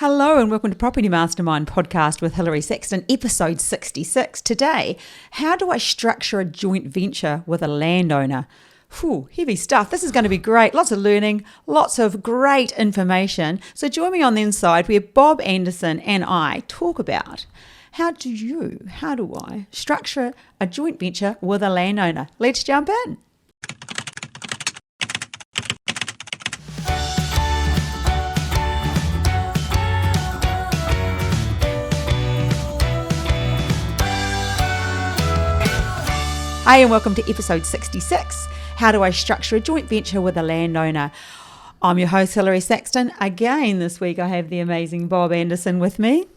Hello and welcome to Property Mastermind podcast with Hilary Sexton, episode 66. Today, how do I structure a joint venture with a landowner? Whew, heavy stuff. This is going to be great. Lots of learning, lots of great information. So join me on the inside where Bob Andersen and I talk about how do I structure a joint venture with a landowner? Let's jump in. Hi and welcome to episode 66. How do I structure a joint venture with a landowner? I'm your host, Hilary Sexton. Again, this week I have the amazing Bob Andersen with me.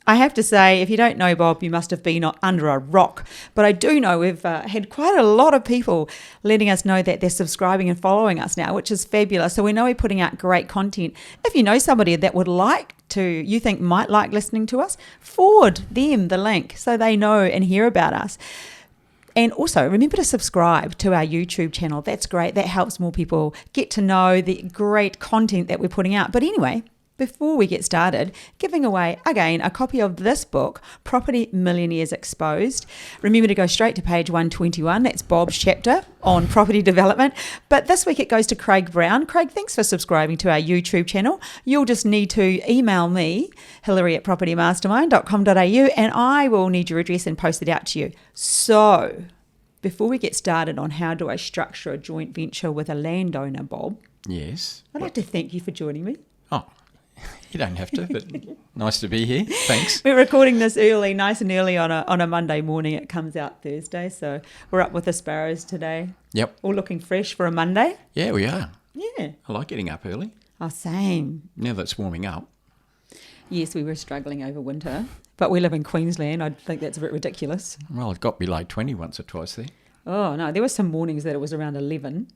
I have to say, if you don't know Bob, you must have been under a rock. But I do know we've had quite a lot of people letting us know that they're subscribing and following us now, which is fabulous. So we know we're putting out great content. If you know somebody that would you think might like listening to us, forward them the link so they know and hear about us. And also, remember to subscribe to our YouTube channel. That's great. That helps more people get to know the great content that we're putting out. But anyway, before we get started, giving away, again, a copy of this book, Property Millionaires Exposed. Remember to go straight to page 121. That's Bob's chapter on property development. But this week it goes to Craig Brown. Craig, thanks for subscribing to our YouTube channel. You'll just need to email me, hilary@propertymastermind.com.au, and I will need your address and post it out to you. So, before we get started on how do I structure a joint venture with a landowner, Bob. Yes. I'd like to thank you for joining me. Oh, you don't have to, but nice to be here. Thanks. We're recording this early, nice and early on a Monday morning. It comes out Thursday, so we're up with the sparrows today. Yep. All looking fresh for a Monday. Yeah, we are. Yeah. I like getting up early. Oh, same. Now that it's warming up. Yes, we were struggling over winter, but we live in Queensland. I think that's a bit ridiculous. Well, it got below 20 once or twice there. Oh, no, there were some mornings that it was around 11.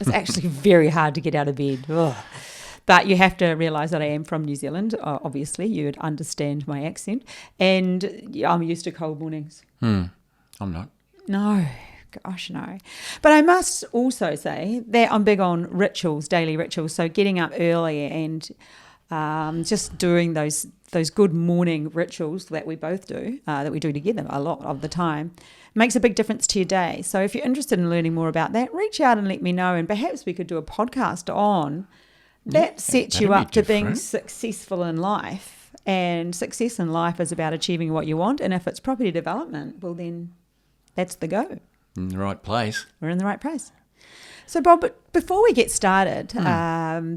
It's actually very hard to get out of bed. Ugh. But you have to realise that I am from New Zealand. Obviously, you'd understand my accent. And I'm used to cold mornings. I'm not. No, gosh, no. But I must also say that I'm big on rituals, daily rituals. So getting up early and just doing those good morning rituals that we both do, that we do together a lot of the time, makes a big difference to your day. So if you're interested in learning more about that, reach out and let me know. And perhaps we could do a podcast on that sets you up to being successful in life. And success in life is about achieving what you want. And if it's property development, well, then that's the go. In the right place. We're in the right place. So, Bob, before we get started,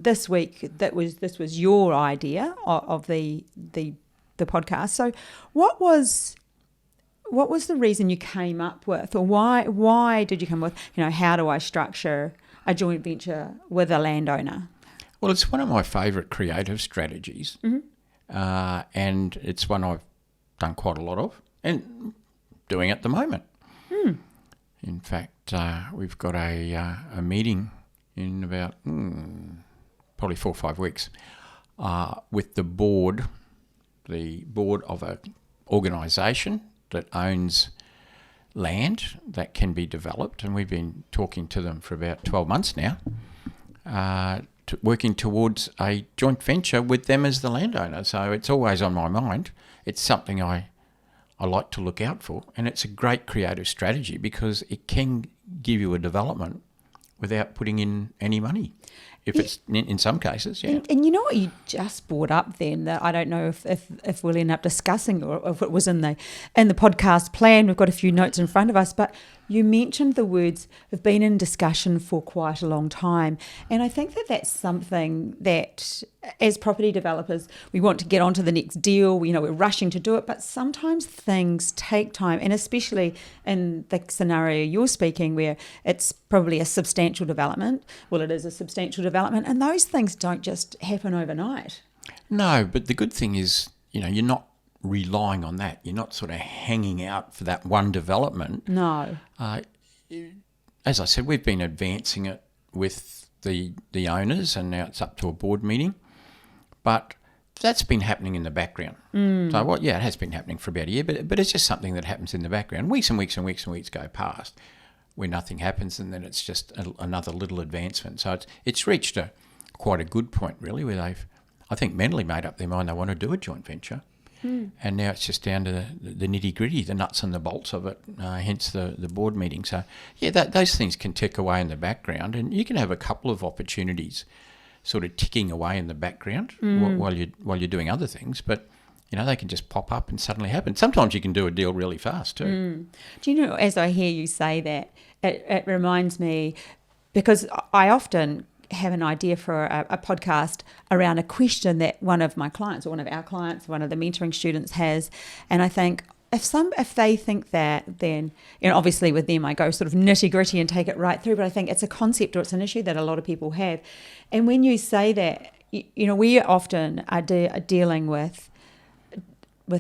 this week this was your idea of the podcast. So, what was the reason you came up with, or why did you come with? How do I structure a joint venture with a landowner? Well, it's one of my favourite creative strategies, and it's one I've done quite a lot of and doing at the moment. In fact, we've got a meeting in about probably 4 or 5 weeks with the board of an organisation that owns land that can be developed, and we've been talking to them for about 12 months now, working towards a joint venture with them as the landowner. So it's always on my mind. It's something I like to look out for, and it's a great creative strategy because it can give you a development without putting in any money. If it's in some cases, yeah. And you know what you just brought up then that I don't know if we'll end up discussing or if it was in the podcast plan. We've got a few notes in front of us, but you mentioned the words have been in discussion for quite a long time. And I think that that's something that as property developers, we want to get onto the next deal. We're rushing to do it, but sometimes things take time. And especially in the scenario you're speaking where it's probably a substantial development. Well, it is a substantial development, and those things don't just happen overnight. No, but the good thing is, you're not relying on that. You're not sort of hanging out for that one development. No. As I said, we've been advancing it with the owners, and now it's up to a board meeting. But that's been happening in the background. So, it has been happening for about a year, but it's just something that happens in the background. Weeks and weeks and weeks and weeks go past where nothing happens, and then it's just another little advancement. So it's reached quite a good point, really, where I think, mentally made up their mind they want to do a joint venture. And now it's just down to the nitty-gritty, the nuts and the bolts of it, hence the board meeting. So, yeah, those things can tick away in the background, and you can have a couple of opportunities sort of ticking away in the background while you're doing other things, but they can just pop up and suddenly happen. Sometimes you can do a deal really fast too. Do you know, as I hear you say that, it reminds me, because I often have an idea for a podcast around a question that one of my clients, or one of our clients, one of the mentoring students has, and I think if they think that, then obviously with them I go sort of nitty gritty and take it right through, but I think it's a concept or it's an issue that a lot of people have. And when you say that, we often are dealing with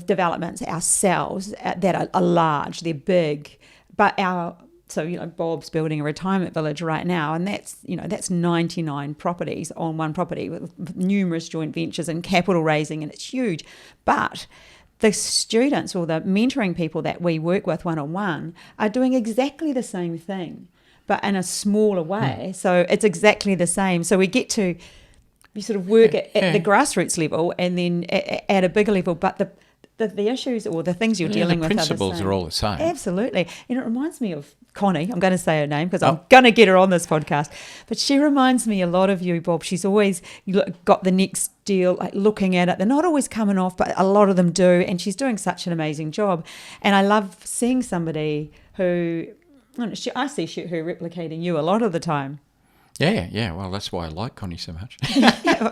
developments ourselves that are large, they're big, but Bob's building a retirement village right now, and that's 99 properties on one property with numerous joint ventures and capital raising, and it's huge. But the students or the mentoring people that we work with one-on-one are doing exactly the same thing, but in a smaller way. So it's exactly the same. So we sort of work at the grassroots level and then at a bigger level, but the issues or the things you're dealing with the principles are all the same. Absolutely. And it reminds me of Connie. I'm going to say her name because I'm going to get her on this podcast. But she reminds me a lot of you, Bob. She's always got the next deal, like looking at it. They're not always coming off, but a lot of them do. And she's doing such an amazing job. And I love seeing somebody who, I see her replicating you a lot of the time. Yeah. Well, that's why I like Connie so much.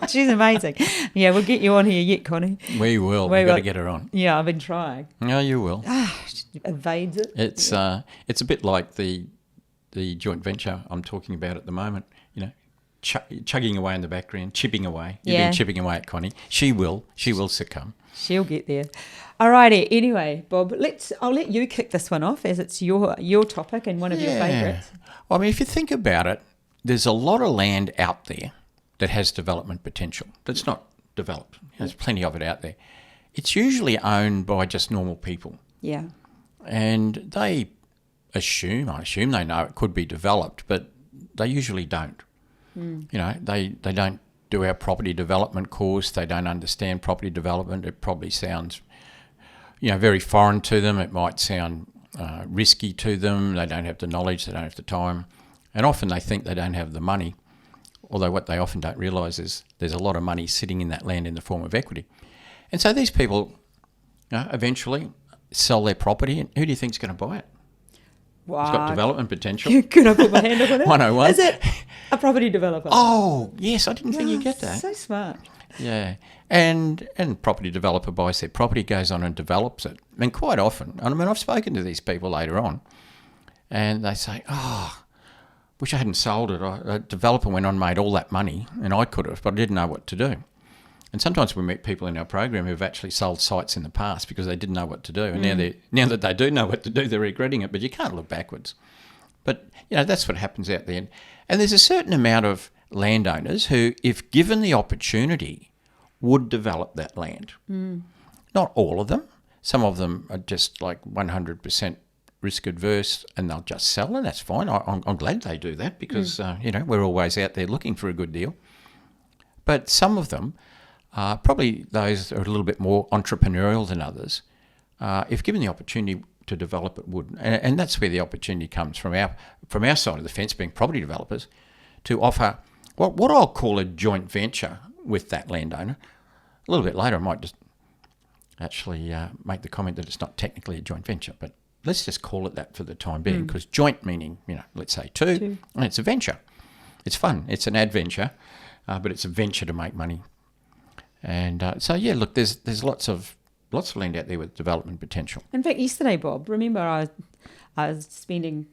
She's amazing. Yeah, we'll get you on here yet, Connie. We will. We've got to get her on. Yeah, I've been trying. No, you will. She evades it. It's a bit like the joint venture I'm talking about at the moment. Chugging away in the background, chipping away. You've been chipping away at Connie. She will succumb. She'll get there. All righty. Anyway, Bob, I'll let you kick this one off as it's your topic and one of your favourites. Well, I mean, if you think about it, there's a lot of land out there that has development potential that's not developed. There's plenty of it out there. It's usually owned by just normal people. Yeah. And they I assume they know it could be developed, but they usually don't. They don't do our property development course. They don't understand property development. It probably sounds, very foreign to them. It might sound risky to them. They don't have the knowledge. They don't have the time. And often they think they don't have the money, although what they often don't realise is there's a lot of money sitting in that land in the form of equity. And so these people eventually sell their property, and who do you think's going to buy it? Wow. It's got development potential. Can I put my hand up on it? 101. Is it a property developer? Oh, yes, I didn't think you'd get that. So smart. Yeah. And property developer buys their property, goes on and develops it. And quite often, I've spoken to these people later on, and they say, wish I hadn't sold it. A developer went on and made all that money, and I could have, but I didn't know what to do. And sometimes we meet people in our program who've actually sold sites in the past because they didn't know what to do. And now that they do know what to do, they're regretting it, but you can't look backwards. But, that's what happens out there. And there's a certain amount of landowners who, if given the opportunity, would develop that land. Not all of them. Some of them are just like 100% risk adverse and they'll just sell, and that's fine. I'm glad they do that because, we're always out there looking for a good deal. But some of them, probably those that are a little bit more entrepreneurial than others, if given the opportunity to develop it, would. And that's where the opportunity comes from our side of the fence, being property developers, to offer what I'll call a joint venture with that landowner. A little bit later I might just actually make the comment that it's not technically a joint venture, but let's just call it that for the time being, because joint meaning, let's say two, and it's a venture. It's fun. It's an adventure, but it's a venture to make money. And look, there's lots of land out there with development potential. In fact, yesterday, Bob, remember I was spending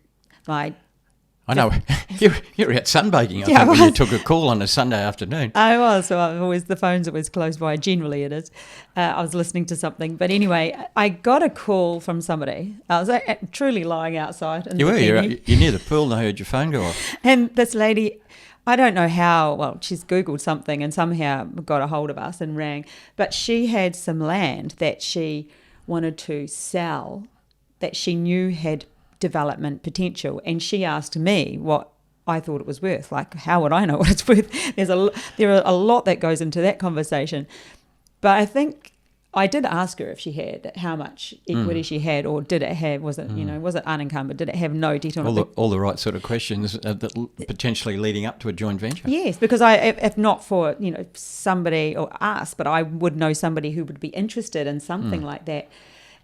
my... I know. You're out sunbaking, I think, when you took a call on a Sunday afternoon. I was. So the phone's always close by. Generally it is. I was listening to something. But anyway, I got a call from somebody. I was truly lying outside. You were. You're near the pool and I heard your phone go off. And this lady, I don't know how, she's Googled something and somehow got a hold of us and rang. But she had some land that she wanted to sell that she knew had development potential, and she asked me what I thought it was worth. Like, how would I know what it's worth? There are a lot that goes into that conversation. But I think I did ask her if she had, how much equity she had, or did it have, was it unencumbered? Did it have no debt on it? All the right sort of questions that potentially leading up to a joint venture. Yes, because if not for, somebody or us, but I would know somebody who would be interested in something like that.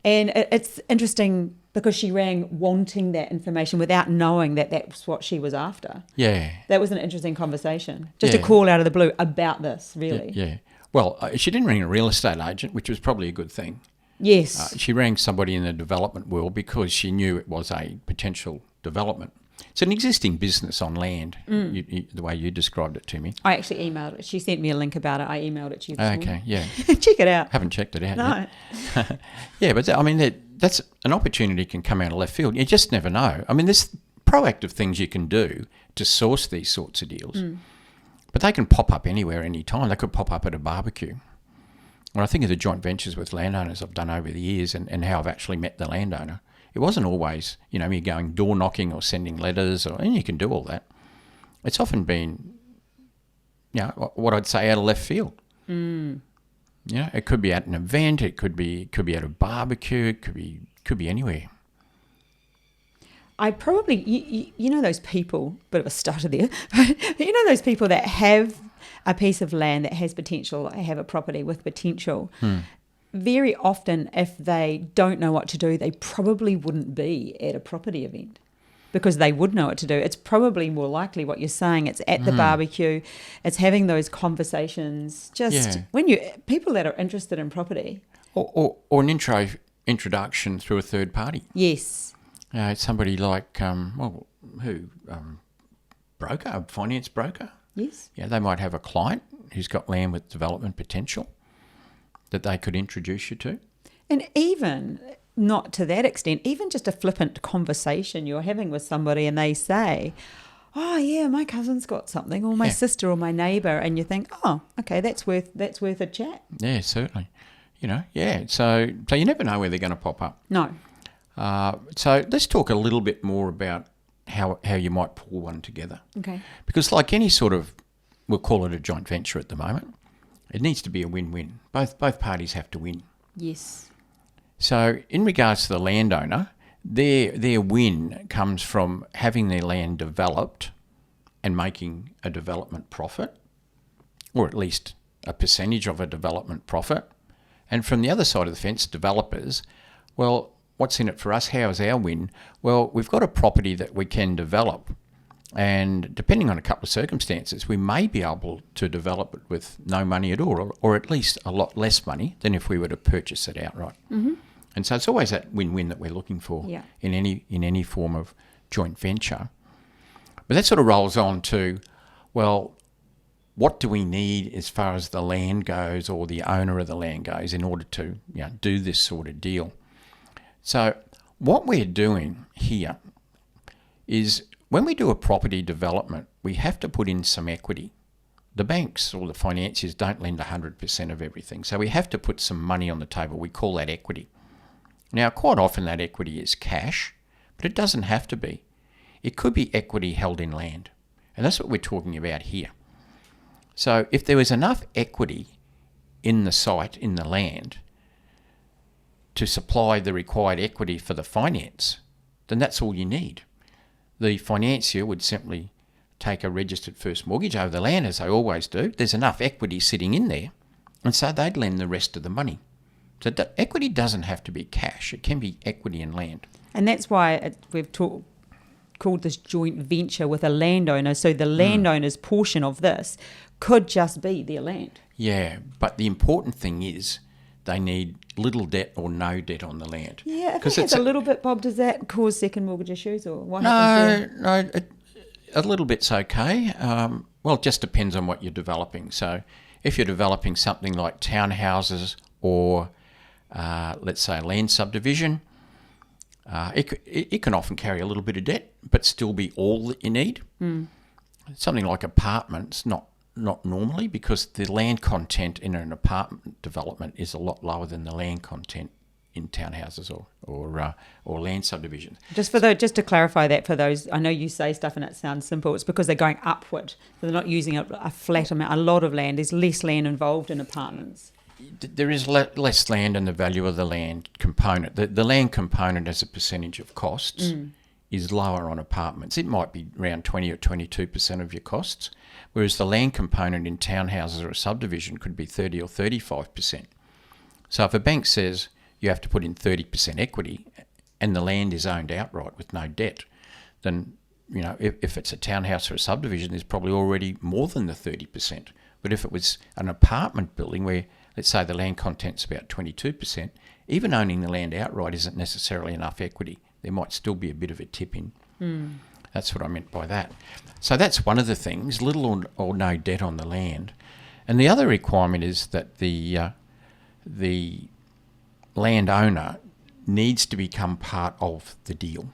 And it's interesting because she rang wanting that information without knowing that that's what she was after. Yeah. That was an interesting conversation. Just a call out of the blue about this, really. Yeah. Well, she didn't ring a real estate agent, which was probably a good thing. Yes. She rang somebody in the development world because she knew it was a potential development. It's an existing business on land, the way you described it to me. I actually emailed it. She sent me a link about it. I emailed it to you this morning. Okay, yeah. Check it out. Haven't checked it out No. yet. Yeah, but I mean, that's an opportunity can come out of left field. You just never know. I mean, there's proactive things you can do to source these sorts of deals. But they can pop up anywhere, anytime. They could pop up at a barbecue. When I think of the joint ventures with landowners I've done over the years and how I've actually met the landowner, it wasn't always, me going door knocking or sending letters, and you can do all that. It's often been, what I'd say out of left field. It could be at an event, it could be at a barbecue, it could be anywhere. I probably, you know those people, bit of a stutter there, you know those people that have a piece of land that has potential, have a property with potential. Very often, if they don't know what to do, they probably wouldn't be at a property event because they would know what to do. It's probably more likely what you're saying. It's at the barbecue. It's having those conversations. People that are interested in property. Or an introduction through a third party. Yes. Somebody like, broker, a finance broker. Yes. Yeah, they might have a client who's got land with development potential that they could introduce you to. And even, not to that extent, even just a flippant conversation you're having with somebody and they say, oh yeah, my cousin's got something, or my sister or my neighbour, and you think, oh, okay, that's worth a chat. Yeah, certainly. So you never know where they're going to pop up. No. So let's talk a little bit more about how you might pull one together. Okay. Because like any sort of, we'll call it a joint venture at the moment, it needs to be a win-win. Both parties have to win. Yes. So in regards to the landowner, their win comes from having their land developed and making a development profit, or at least a percentage of a development profit. And from the other side of the fence, developers, well, what's in it for us? How is our win? Well, we've got a property that we can develop. And depending on a couple of circumstances, we may be able to develop it with no money at all, or at least a lot less money than if we were to purchase it outright. Mm-hmm. And so it's always that win-win that we're looking for in any form of joint venture. But that sort of rolls on to, well, what do we need as far as the land goes, or the owner of the land goes, in order to do this sort of deal? So what we're doing here is, when we do a property development, we have to put in some equity. The banks or the financiers don't lend 100% of everything, so we have to put some money on the table. We call that equity. Now, quite often that equity is cash, but it doesn't have to be. It could be equity held in land, and that's what we're talking about here. So if there was enough equity in the site, in the land, to supply the required equity for the finance, then that's all you need. The financier would simply take a registered first mortgage over the land, as they always do. There's enough equity sitting in there, and so they'd lend the rest of the money. So equity doesn't have to be cash. It can be equity in land. And that's why we've called this joint venture with a landowner. So the landowner's portion of this could just be their land. Yeah, but the important thing is they need little debt or no debt on the land. Yeah, if it's a little bit, Bob, does that cause second mortgage issues, or what happens there? No, a little bit's okay. Well, it just depends on what you're developing. So if you're developing something like townhouses or, let's say, a land subdivision, it can often carry a little bit of debt but still be all that you need. Something like apartments, not normally, because the land content in an apartment development is a lot lower than the land content in townhouses or land subdivisions. Just to clarify that for those, I know you say stuff and it sounds simple. It's because they're going upward, so they're not using a flat amount. A lot of land. There's less land involved in apartments. There is less land and the value of the land component. The land component as a percentage of costs is lower on apartments. It might be around 20 or 22% of your costs, whereas the land component in townhouses or a subdivision could be 30 or 35%. So if a bank says you have to put in 30% equity and the land is owned outright with no debt, then, if it's a townhouse or a subdivision, there's probably already more than the 30%. But if it was an apartment building where, let's say, the land content's about 22%, even owning the land outright isn't necessarily enough equity. There might still be a bit of a tip in. That's what I meant by that. So that's one of the things, little or no debt on the land. And the other requirement is that the landowner needs to become part of the deal.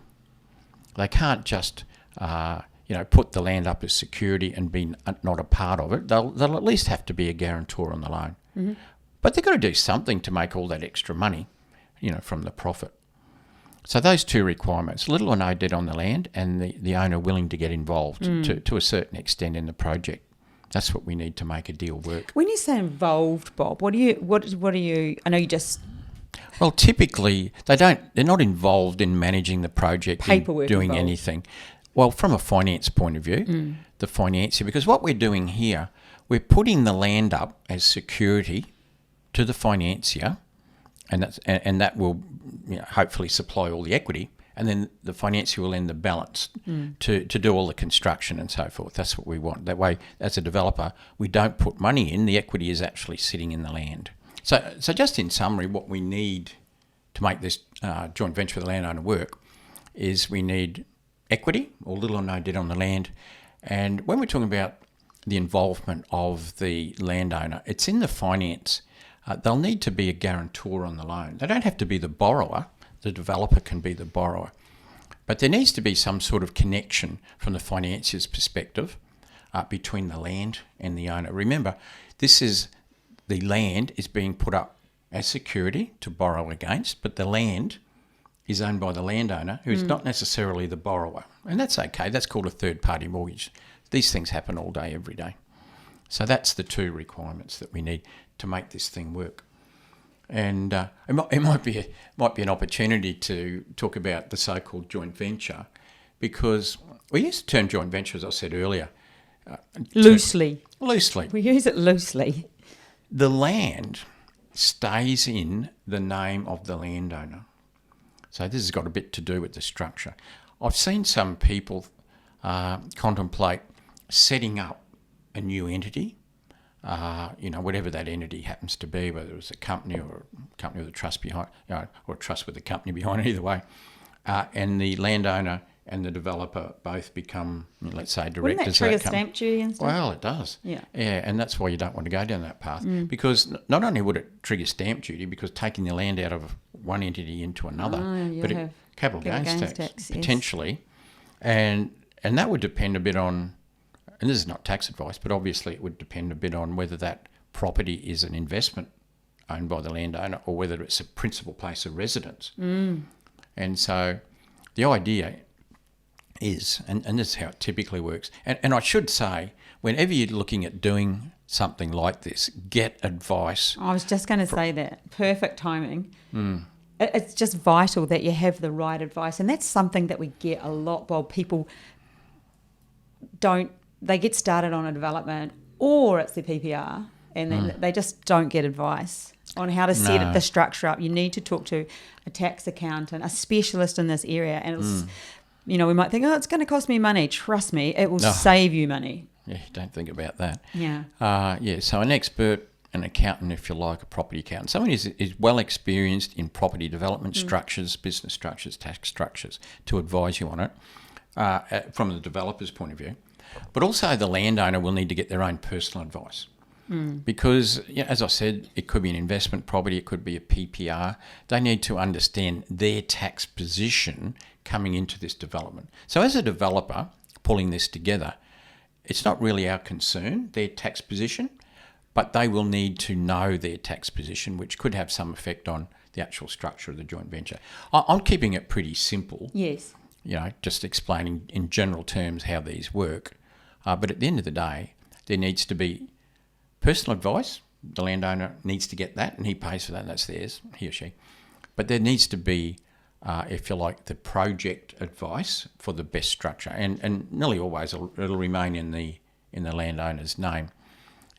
They can't just put the land up as security and be not a part of it. They'll at least have to be a guarantor on the loan. Mm-hmm. But they've got to do something to make all that extra money, from the profit. So those two requirements, little or no debt on the land and the owner willing to get involved to a certain extent in the project. That's what we need to make a deal work. When you say involved, Bob, what are you, I know you just... Well, typically they're not involved in managing the project, paperwork doing involved. Anything. Well, from a finance point of view, the financier, because what we're doing here, we're putting the land up as security to the financier, and that will hopefully supply all the equity, and then the financier will lend the balance to do all the construction and so forth. That's what we want. That way, as a developer, we don't put money in. The equity is actually sitting in the land. So just in summary, what we need to make this joint venture with the landowner work is we need equity, or little or no debt on the land. And when we're talking about the involvement of the landowner, it's in the finance. They'll need to be a guarantor on the loan. They don't have to be the borrower. The developer can be the borrower. But there needs to be some sort of connection from the financier's perspective between the land and the owner. Remember, the land is being put up as security to borrow against, but the land is owned by the landowner, who is not necessarily the borrower. And that's okay. That's called a third-party mortgage. These things happen all day, every day. So that's the two requirements that we need to make this thing work. And it might be an opportunity to talk about the so-called joint venture, because we use the term joint venture, as I said earlier. Loosely. We use it loosely. The land stays in the name of the landowner. So this has got a bit to do with the structure. I've seen some people contemplate setting up a new entity, whatever that entity happens to be, whether it's a company or a company with a trust behind, or a trust with a company behind it, either way. And the landowner and the developer both become, let's say, directors. Wouldn't that trigger stamp duty and stuff? Well, it does. Yeah, and that's why you don't want to go down that path, because not only would it trigger stamp duty, because taking the land out of one entity into another, but capital gains tax potentially, yes. and that would depend a bit on, and this is not tax advice, but obviously it would depend a bit on whether that property is an investment owned by the landowner or whether it's a principal place of residence. And so the idea is, and this is how it typically works, and I should say, whenever you're looking at doing something like this, get advice. I was just going to say that. Perfect timing. It's just vital that you have the right advice, and that's something that we get a lot. Well, people they get started on a development, or it's the PPR, and then they just don't get advice on how to set the structure up. You need to talk to a tax accountant, a specialist in this area, and it's, we might think, it's going to cost me money. Trust me, it will save you money. Yeah, don't think about that. Yeah. So an expert, an accountant, if you like, a property accountant, someone is well experienced in property development structures, business structures, tax structures, to advise you on it from the developer's point of view. But also the landowner will need to get their own personal advice. Because, as I said, it could be an investment property, it could be a PPR. They need to understand their tax position coming into this development. So as a developer pulling this together, it's not really our concern, their tax position, but they will need to know their tax position, which could have some effect on the actual structure of the joint venture. I'm keeping it pretty simple. Yes. Just explaining in general terms how these work. But at the end of the day, there needs to be personal advice. The landowner needs to get that, and he pays for that, and that's theirs, he or she. But there needs to be, if you like, the project advice for the best structure, and nearly always it'll remain in the landowner's name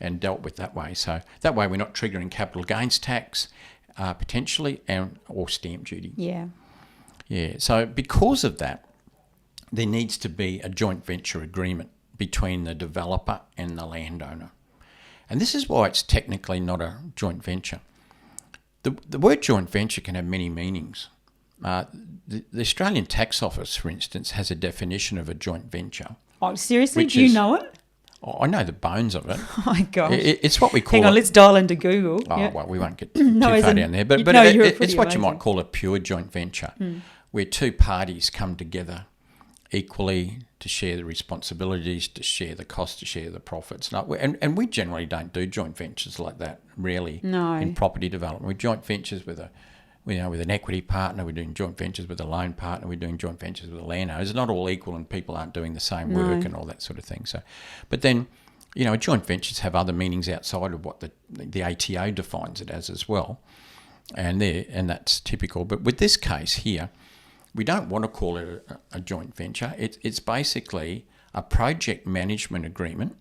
and dealt with that way. So that way we're not triggering capital gains tax potentially, or stamp duty. Yeah. Yeah. So because of that, there needs to be a joint venture agreement between the developer and the landowner. And this is why it's technically not a joint venture. The word joint venture can have many meanings. The Australian Tax Office, for instance, has a definition of a joint venture. Oh, seriously? Do you know it? I know the bones of it. Oh, my gosh. It's what we call... Hang on, let's dial into Google. Oh, yeah. Well, we won't get too far down there. But it's what you might call a pure joint venture, where two parties come together equally to share the responsibilities, to share the costs, to share the profits. And we generally don't do joint ventures like that, rarely, in property development. We joint ventures with an equity partner, we're doing joint ventures with a loan partner, we're doing joint ventures with a landowner. It's not all equal, and people aren't doing the same work and all that sort of thing. So, but then, joint ventures have other meanings outside of what the ATO defines it as well, and that's typical. But with this case here, we don't want to call it a joint venture. It's basically a project management agreement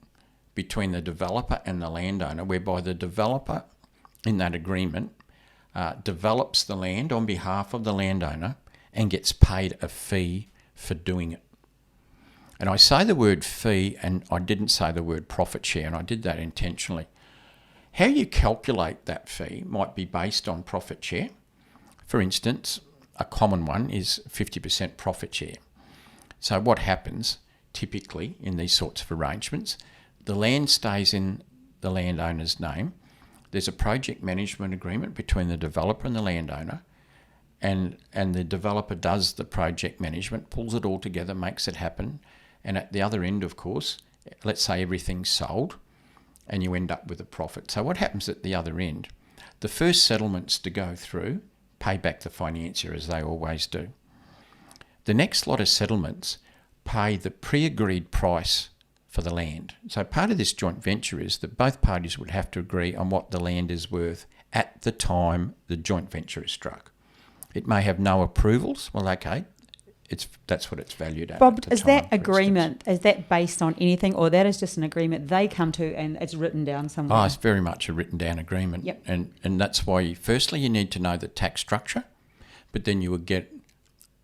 between the developer and the landowner, whereby the developer in that agreement develops the land on behalf of the landowner and gets paid a fee for doing it. And I say the word fee, and I didn't say the word profit share, and I did that intentionally. How you calculate that fee might be based on profit share. For instance, a common one is 50% profit share. So what happens typically in these sorts of arrangements, the land stays in the landowner's name. There's a project management agreement between the developer and the landowner, and the developer does the project management, pulls it all together, makes it happen. And at the other end, of course, let's say everything's sold and you end up with a profit. So what happens at the other end? The first settlements to go through pay back the financier, as they always do. The next lot of settlements pay the pre-agreed price for the land. So part of this joint venture is that both parties would have to agree on what the land is worth at the time the joint venture is struck. It may have no approvals. Well, okay, that's what it's valued at. Bob, is that agreement, is that based on anything, or that is just an agreement they come to and it's written down somewhere? Oh, it's very much a written down agreement. Yep. And that's why, firstly, you need to know the tax structure, but then you would get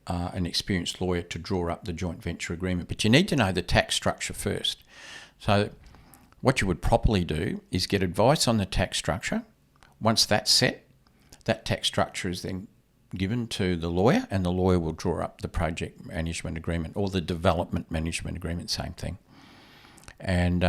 an experienced lawyer to draw up the joint venture agreement. But you need to know the tax structure first. So what you would properly do is get advice on the tax structure. Once that's set, that tax structure is then given to the lawyer, and the lawyer will draw up the project management agreement or the development management agreement, same thing. And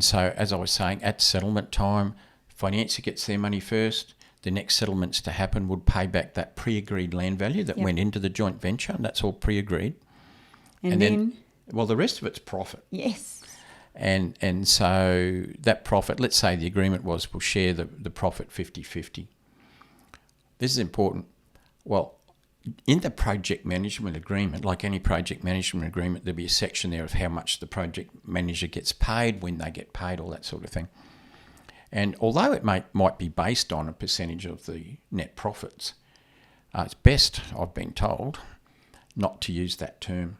so, as I was saying, at settlement time, financier gets their money first. The next settlements to happen would pay back that pre-agreed land value that went into the joint venture, and that's all pre-agreed. And then, well, the rest of it's profit. Yes. And so that profit, let's say the agreement was we'll share the profit 50-50. This is important. Well, in the project management agreement, like any project management agreement, there'll be a section there of how much the project manager gets paid, when they get paid, all that sort of thing. And although it might be based on a percentage of the net profits, it's best, I've been told, not to use that term.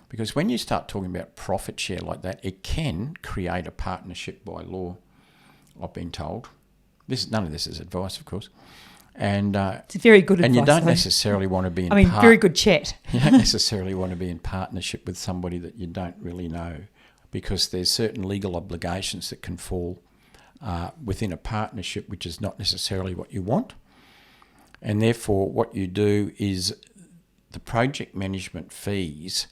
Because when you start talking about profit share like that, it can create a partnership by law, I've been told. None of this is advice, of course. And it's very good advice. And you don't necessarily want to be in very good chat. You don't necessarily want to be in partnership with somebody that you don't really know, because there's certain legal obligations that can fall within a partnership, which is not necessarily what you want. And therefore, what you do is the project management fees,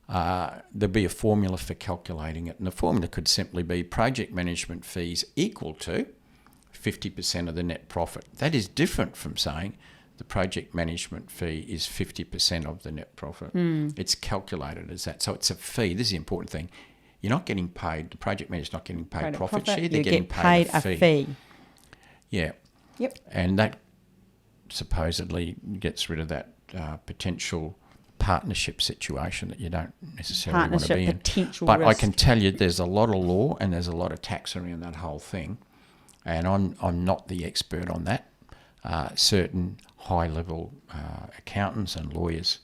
there'll be a formula for calculating it. And the formula could simply be project management fees equal to 50% of the net profit. That is different from saying the project management fee is 50% of the net profit. It's calculated as that. So it's a fee. This is the important thing. you're not getting paid. The project manager's not getting paid profit share. You They're getting get paid a fee. Yeah. Yep. And that supposedly gets rid of that potential partnership situation that you don't necessarily want to be in. Potential but risk. I can tell you there's a lot of law and there's a lot of tax around that whole thing. And I'm not the expert on that. Certain high-level accountants and lawyers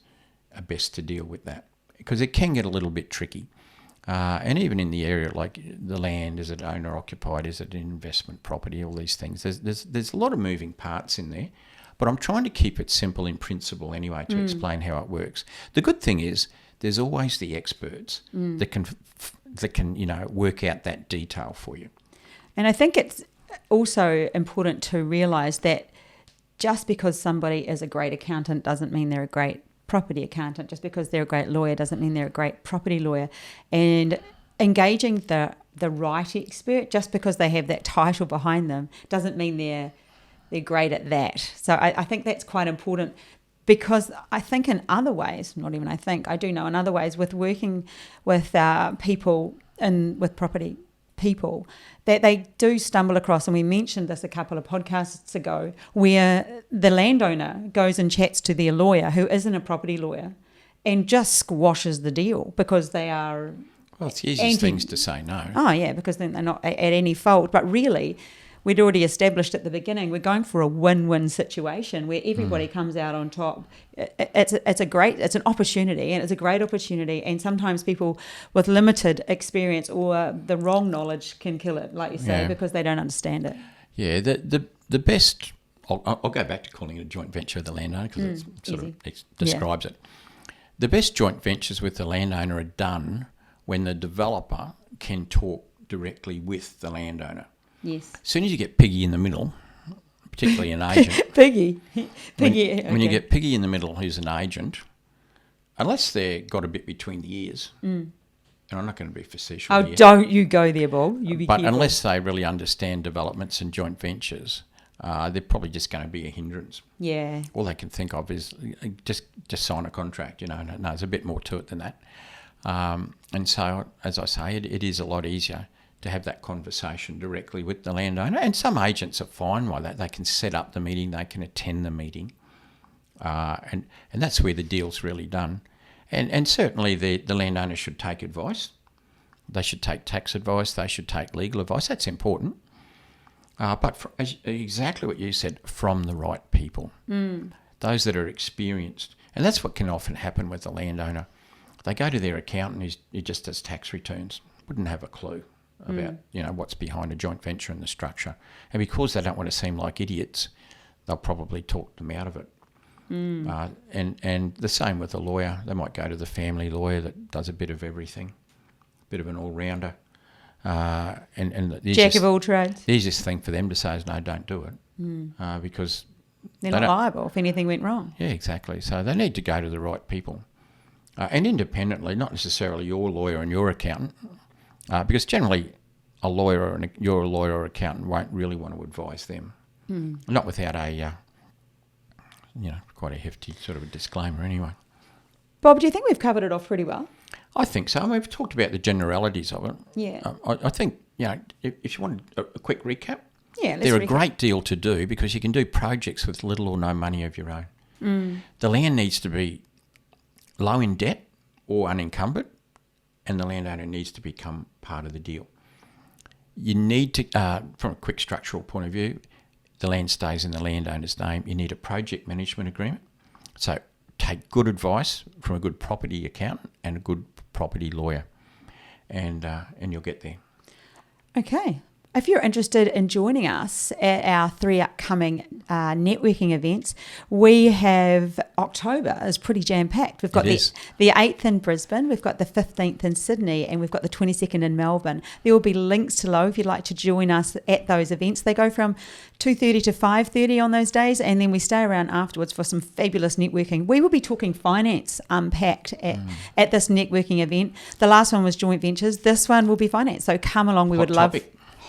are best to deal with that because it can get a little bit tricky. And even in the area like the land, is it owner-occupied, is it an investment property, all these things. There's a lot of moving parts in there. But I'm trying to keep it simple in principle anyway to explain how it works. The good thing is there's always the experts that can work out that detail for you. And I think it's also important to realise that just because somebody is a great accountant doesn't mean they're a great property accountant. Just because they're a great lawyer doesn't mean they're a great property lawyer. And engaging the right expert just because they have that title behind them doesn't mean they're great at that. So I think that's quite important because I think in other ways, I do know in other ways with working with people and with property people that they do stumble across, and we mentioned this a couple of podcasts ago, where the landowner goes and chats to their lawyer who isn't a property lawyer and just squashes the deal because they are... Well, it's the easiest things to say no. Oh, yeah, because then they're not at any fault. But really... we'd already established at the beginning, we're going for a win-win situation where everybody comes out on top. It's an opportunity, and it's a great opportunity. And sometimes people with limited experience or the wrong knowledge can kill it, like you say, because they don't understand it. Yeah, the best. I'll go back to calling it a joint venture with the landowner because it describes it. The best joint ventures with the landowner are done when the developer can talk directly with the landowner. Yes. As soon as you get Piggy in the middle, particularly an agent. Piggy. When okay. you get Piggy in the middle who's an agent, unless they've got a bit between the ears, and I'm not going to be facetious here. Don't you go there, Bob. You be careful. Unless they really understand developments and joint ventures, they're probably just going to be a hindrance. Yeah. All they can think of is just sign a contract, No, there's a bit more to it than that. And so, as I say, it is a lot easier to have that conversation directly with the landowner. And some agents are fine by that. They can set up the meeting, they can attend the meeting. And that's where the deal's really done. And certainly the landowner should take advice. They should take tax advice, they should take legal advice. That's important. But exactly what you said, from the right people. Those that are experienced. And that's what can often happen with the landowner. They go to their accountant who just does tax returns, wouldn't have a clue about what's behind a joint venture and the structure, and because they don't want to seem like idiots, they'll probably talk them out of it. And the same with a lawyer. They might go to the family lawyer that does a bit of everything, a bit of an all-rounder, and jack of all trades. The easiest thing for them to say is no, don't do it, because they're not liable if anything went wrong. Yeah, exactly. So they need to go to the right people, and independently, not necessarily your lawyer and your accountant. Because generally, your lawyer or accountant won't really want to advise them, not without quite a hefty sort of a disclaimer anyway. Bob, do you think we've covered it off pretty well? I think so. I mean, we've talked about the generalities of it. Yeah. I think, if you want a quick recap, they're a great deal to do because you can do projects with little or no money of your own. The land needs to be low in debt or unencumbered, and the landowner needs to become part of the deal. You need to, from a quick structural point of view, the land stays in the landowner's name. You need a project management agreement. So take good advice from a good property accountant and a good property lawyer, and you'll get there. Okay. If you're interested in joining us at our 3 upcoming networking events, we have October is pretty jam-packed. We've got the 8th in Brisbane, we've got the 15th in Sydney, and we've got the 22nd in Melbourne. There will be links below if you'd like to join us at those events. They go from 2:30 to 5:30 on those days, and then we stay around afterwards for some fabulous networking. We will be talking finance unpacked at this networking event. The last one was joint ventures. This one will be finance. So come along. We would love...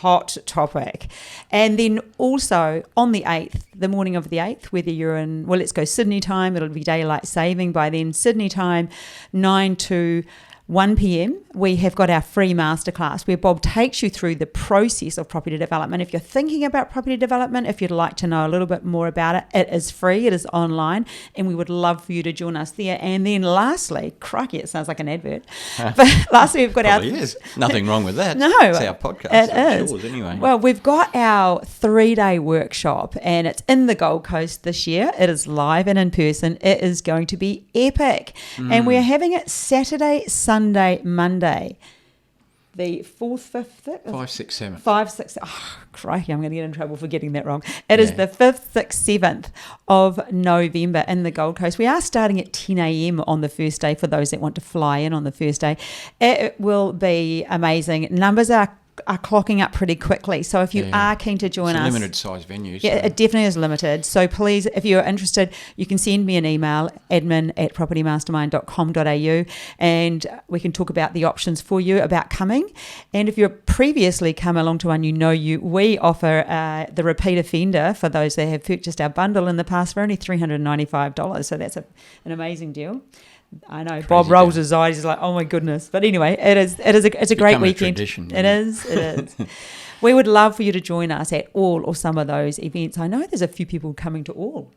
Hot topic. And then also on the 8th, the morning of the 8th, whether you're in, let's go Sydney time, it'll be daylight saving by then, Sydney time, 9 to 1 p.m, we have got our free masterclass where Bob takes you through the process of property development. If you're thinking about property development, if you'd like to know a little bit more about it, it is free, it is online, and we would love for you to join us there. And then lastly, crikey, it sounds like an advert, but lastly we've got Probably is. Nothing wrong with that. No. It's our podcast. It It's is. yours anyway. Well, we've got our 3-day workshop and it's in the Gold Coast this year. It is live and in person. It is going to be epic. And we're having it Saturday, Sunday, Monday. The 4th, 5th, 5, 6, 7. 5, 6. Oh, crikey, I'm going to get in trouble for getting that wrong. It is the 5th, 6th, 7th of November in the Gold Coast. We are starting at 10 a.m. on the first day for those that want to fly in on the first day. It will be amazing. Numbers are clocking up pretty quickly. So if you are keen to join it's a us. limited size venue. Yeah, So. it definitely is limited. So please, if you're interested, you can send me an email, admin@propertymastermind.com.au, and we can talk about the options for you about coming. And if you've previously come along to one, we offer the repeat offender for those that have purchased our bundle in the past for only $395. So that's an amazing deal. I know. Crazy Bob rolls deal. his eyes. He's like, "Oh my goodness!" But anyway, it's a great weekend. Tradition, It is. We would love for you to join us at all or some of those events. I know there's a few people coming to all.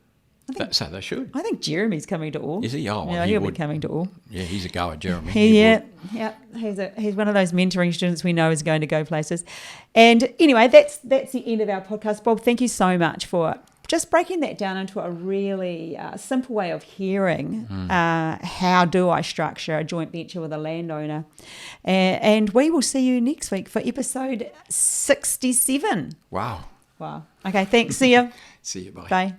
So they should. I think Jeremy's coming to all. Is he? Oh, yeah, he'll be coming to all. Yeah, he's a goer, Jeremy. Yeah. He's one of those mentoring students we know is going to go places. And anyway, that's the end of our podcast. Bob, thank you so much for just breaking that down into a really simple way of hearing how do I structure a joint venture with a landowner. And we will see you next week for episode 67. Wow. Okay, thanks. See you. See you. Bye. Bye.